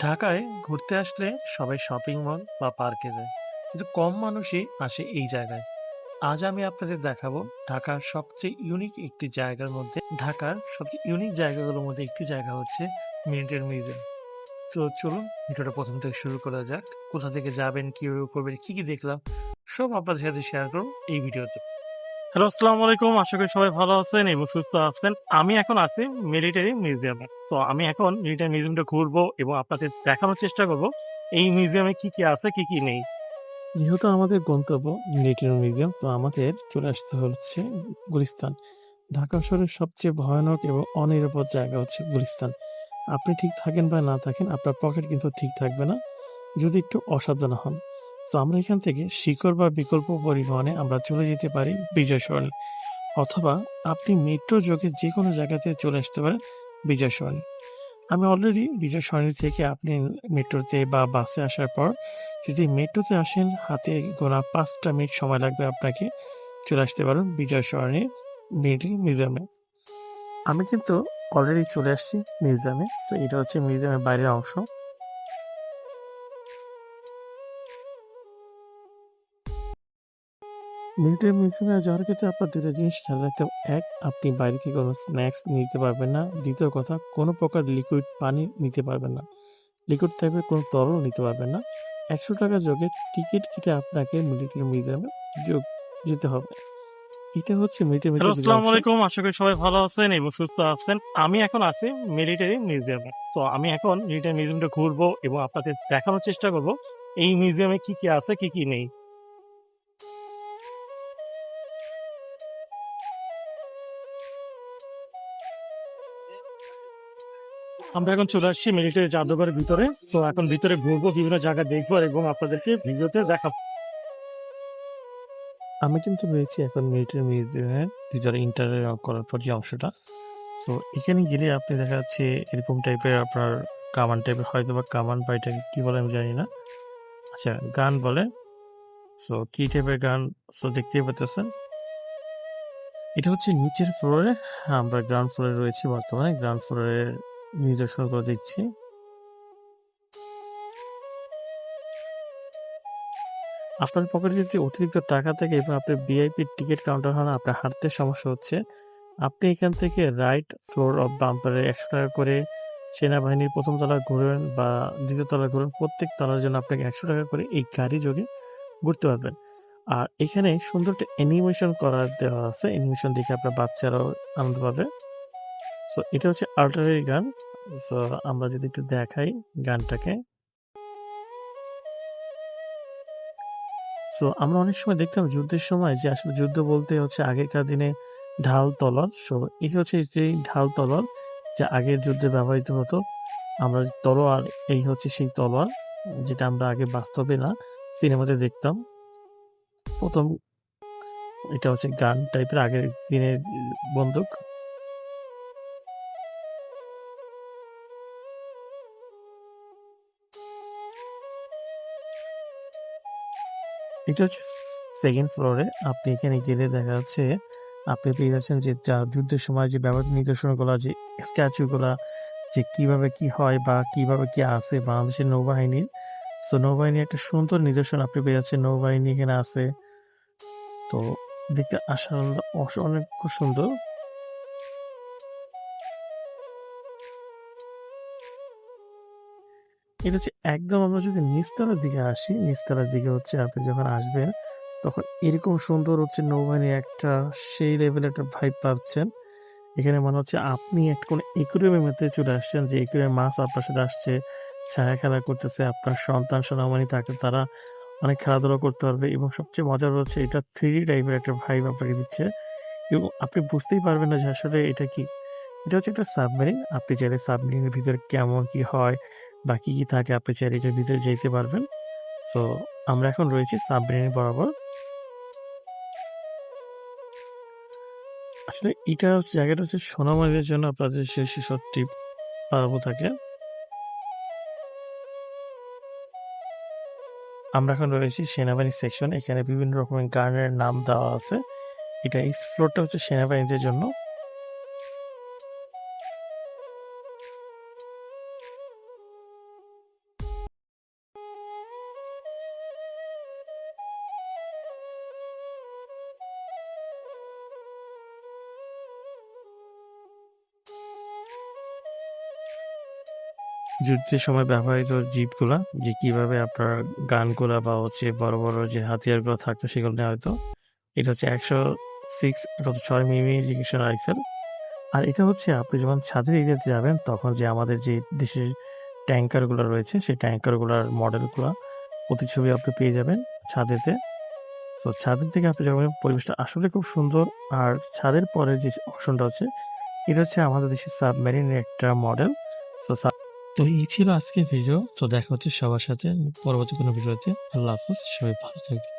ঢাকায় ঘুরতে আসলে সবাই শপিং মল বা পার্কে যায়, কিন্তু কম মানুষই আসে এই জায়গায়। আজ আমি আপনাদের দেখাবো ঢাকার সবচেয়ে ইউনিক জায়গাগুলোর মধ্যে একটি জায়গা হচ্ছে মিনিটের মিউজিয়াম। তো চলুন ভিডিওটা প্রথম থেকে শুরু করা যাক। কোথা থেকে যাবেন, কিভাবে করবেন, কি কি দেখলাম, সব আপনাদের সাথে শেয়ার করবো এই ভিডিওতে। হ্যালো, আসসালামু আলাইকুম। আশা করি সবাই ভালো আছেন এবং সুস্থ আছেন। আমি এখন আছি মিলিটারি মিউজিয়ামে। তো আমি এখন মিলিটারি মিউজিয়ামটা ঘুরবো এবং আপনাদের দেখানোর চেষ্টা করব এই মিউজিয়ামে কি কি আছে, কি কি নেই। যেহেতু আমাদের গন্তব্য মিলিটারি মিউজিয়াম, তো আমাদের চলে আসতে হচ্ছে গুলিস্তান। ঢাকা শহরের সবচেয়ে ভয়ানক এবং অনিরাপদ জায়গা হচ্ছে গুলিস্তান। আপনি ঠিক থাকেন বা না থাকেন, আপনার পকেট কিন্তু ঠিক থাকবে না যদি একটু অসাবধান হন। তো আমরা এখান থেকে শিকড় বা বিকল্প পরিবহনে আমরা চলে যেতে পারি বিজয় সরণি, অথবা আপনি মেট্রো যোগে যে কোনো জায়গাতে চলে আসতে পারেন বিজয় সরণি। আমি অলরেডি বিজয় সরণি থেকে আপনি মেট্রোতে বা বাসে আসার পর যদি মেট্রোতে আসেন, হাতে গোনা 5টা মিনিট সময় লাগবে আপনাকে চলে আসতে পারেন বিজয় সরণি মিলিটারি মিউজিয়ামে। আমি কিন্তু অলরেডি চলে আসছি মিউজিয়ামে। সো এটা হচ্ছে মিউজিয়ামের বাইরের অংশ। মিলিটারি মিউজিয়ামে যাওয়ার ক্ষেত্রে আপনার দুটো জিনিস খেয়াল রাখতে হবে। এক, আপনি বাইরে থেকে কোনো স্ন্যাক্স নিতে পারবেন না। দ্বিতীয় কথা, কোনো প্রকার লিকুইড পানি নিতে পারবেন না। লিকুইড টাইপের কোনো তরল নিতে পারবেন না। 100 টাকা যোগে টিকিট কেটে আপনাকে মিলিটারি মিউজিয়ামে যোগ যেতে হবে। এটা হচ্ছে মিলিটারি হ্যালো, মিউজিয়ামের আসসালামু অংশ। আলাইকুম। আশা করি সবাই ভালো আছেন এবং সুস্থ আছেন। আমি এখন আছি মিলিটারি মিউজিয়ামে। সো আমি এখন মিলিটারি মিউজিয়ামটা ঘুরবো এবং আপনাদের দেখানোর চেষ্টা করব এই মিউজিয়ামে কি কি আছে, কি কি নেই। আমরা এখন চলে আসছি মিলিটারি জাদুঘরের ভিতরে। সো এখন ভিতরে ঘুরবো, বিভিন্ন জায়গা দেখবো এবং আপনাদেরকে ভিডিওতে দেখাবো। আমি কিন্তু রয়েছি এখন মিলিটারি মিউজিয়ামের ভিতরে ইন্টার করার পর যে অংশটা। সো এখানে গেলে আপনি দেখা যাচ্ছে এরকম টাইপের আপনার কামান টাইপের, হয়তো বা কামান বা এটাকে কি বলে আমি জানি না। আচ্ছা, গান বলে। সো কি টাইপের গান? সো দেখতেই পাচ্ছেন, এটা হচ্ছে নিচের ফ্লোরে। আমরা গ্রাউন্ড ফ্লোরে রয়েছি বর্তমানে। গ্রাউন্ড ফ্লোরের নিদর্শনগুলো দেখছি। আপনার পকেটে যদি অতিরিক্ত টাকা থাকে এবং আপনি ভিআইপি টিকিট কাউন্টার হন, আপনার হাঁটতে সমস্যা হচ্ছে, আপনি এখান থেকে রাইট ফ্লোর অফ বাম্পারে 100 টাকা করে সেনাবাহিনীর প্রথম তলা ঘুরবেন বা দ্বিতীয় তলা ঘুরবেন, প্রত্যেক তলার জন্য আপনাকে 100 টাকা করে এই গাড়ি যোগে ঘুরতে পারবেন। আর এখানে সুন্দর একটা অ্যানিমেশন করা দেওয়া আছে। অ্যানিমেশন দেখে আপনার বাচ্চারাও আনন্দ পাবে। সো এটা হচ্ছে আর্টিলারি গান। সো আমরা যদি একটু দেখাই গানটাকে। সো আমরা অনেক সময় দেখতাম যুদ্ধের সময় যে আসলে যুদ্ধ বলতে হচ্ছে আগেকার দিনে ঢাল তলোয়ার। সো এই হচ্ছে সেই ঢাল তলোয়ার যা আগের যুদ্ধে ব্যবহৃত হতো। আমরা তলোয়ার, এই হচ্ছে সেই তলোয়ার যেটা আমরা আগে বাস্তবে না, সিনেমাতে দেখতাম। প্রথম এটা হচ্ছে গান টাইপের আগের দিনের বন্দুক। এটা হচ্ছে সেকেন্ড ফ্লোরে। আপনি এখানে গেলে দেখা যাচ্ছে আপনি পেয়ে যাচ্ছেন যে যা যুদ্ধের সময় যে ব্যবহৃত নিদর্শনগুলো, যে স্ট্যাচুগুলা, যে কিভাবে কি হয় বা কিভাবে কি আছে বাংলাদেশের নৌবাহিনীর। সো নৌবাহিনীর একটা সুন্দর নিদর্শন আপনি পেয়ে যাচ্ছেন। নৌবাহিনী এখানে আছে। তো দেখতে আসলে অনেক খুব সুন্দর। এটা হচ্ছে একদম, আমরা যদি নিচতলার দিকে আসি, নিচতলার দিকে হচ্ছে আপনি যখন আসবেন তখন এরকম সুন্দর হচ্ছে নৌবাহিনীর একটা সেই লেভেলের একটা ভাইব পাচ্ছেন। এখানে মনে হচ্ছে আপনি একটা কোনো একুরিয়ামের মধ্যে চলে আসছেন, যে একুরিয়ামের মাছ আপনার সাথে আসছে, ছায়া খেলা করতেছে, আপনার সন্তান সোনামণি তাকে তারা অনেক খেলাধুলা করতে পারবে। এবং সবচেয়ে মজার হচ্ছে এটা 3D টাইপের একটা ভাইব আপনাকে দিচ্ছে এবং আপনি বুঝতেই পারবেন না যে আসলে এটা কি। এটা হচ্ছে একটা সাবমেরিন। আপনি চাইলে সাবমেরিনের ভিতরে কেমন কি হয় বা কি কি থাকে, আপনি চাইলে এটার ভিতরে যেতে পারবেন। সো আমরা এখন রয়েছি সাবমেরিন বরাবর। আসলে এটা হচ্ছে জায়গাটা হচ্ছে সোনামণিদের জন্য আপনাদের শেষ ট্রিপ পাবো থাকে। আমরা এখন রয়েছি সেনাবাহিনী সেকশন। এখানে বিভিন্ন রকমের গানের নাম দেওয়া আছে। এটা এই ফ্লোরটা হচ্ছে সেনাবাহিনীদের জন্য। যুদ্ধের সময় ব্যবহৃত জিপগুলা, যে কিভাবে আপনার গানগুলা বা হচ্ছে বড় বড় যে হাতিয়ারগুলো থাকতো সেগুলো নেওয়া হতো। এটা হচ্ছে 106 মিমি ইরিগেশন রাইফেল। আর এটা হচ্ছে আপনি যখন ছাদের এরিয়াতে যাবেন তখন যে আমাদের যে দেশের ট্যাঙ্কারগুলো রয়েছে সেই ট্যাঙ্কারগুলোর মডেলগুলা প্রতিচ্ছবি আপনি পেয়ে যাবেন ছাদেতে। সো ছাদের থেকে আপনি যখন পরিবেশটা আসলে খুব সুন্দর। আর ছাদের পরে যে অপশনটা হচ্ছে এটা হচ্ছে আমাদের দেশের সাবমেরিনের একটা মডেল। সো তো এই ছিল আজকের ভিডিও। তো দেখা হচ্ছে সবার সাথে পরবর্তী কোনো ভিডিওতে। আল্লাহ হাফেজ, সবাই ভালো থাকবেন।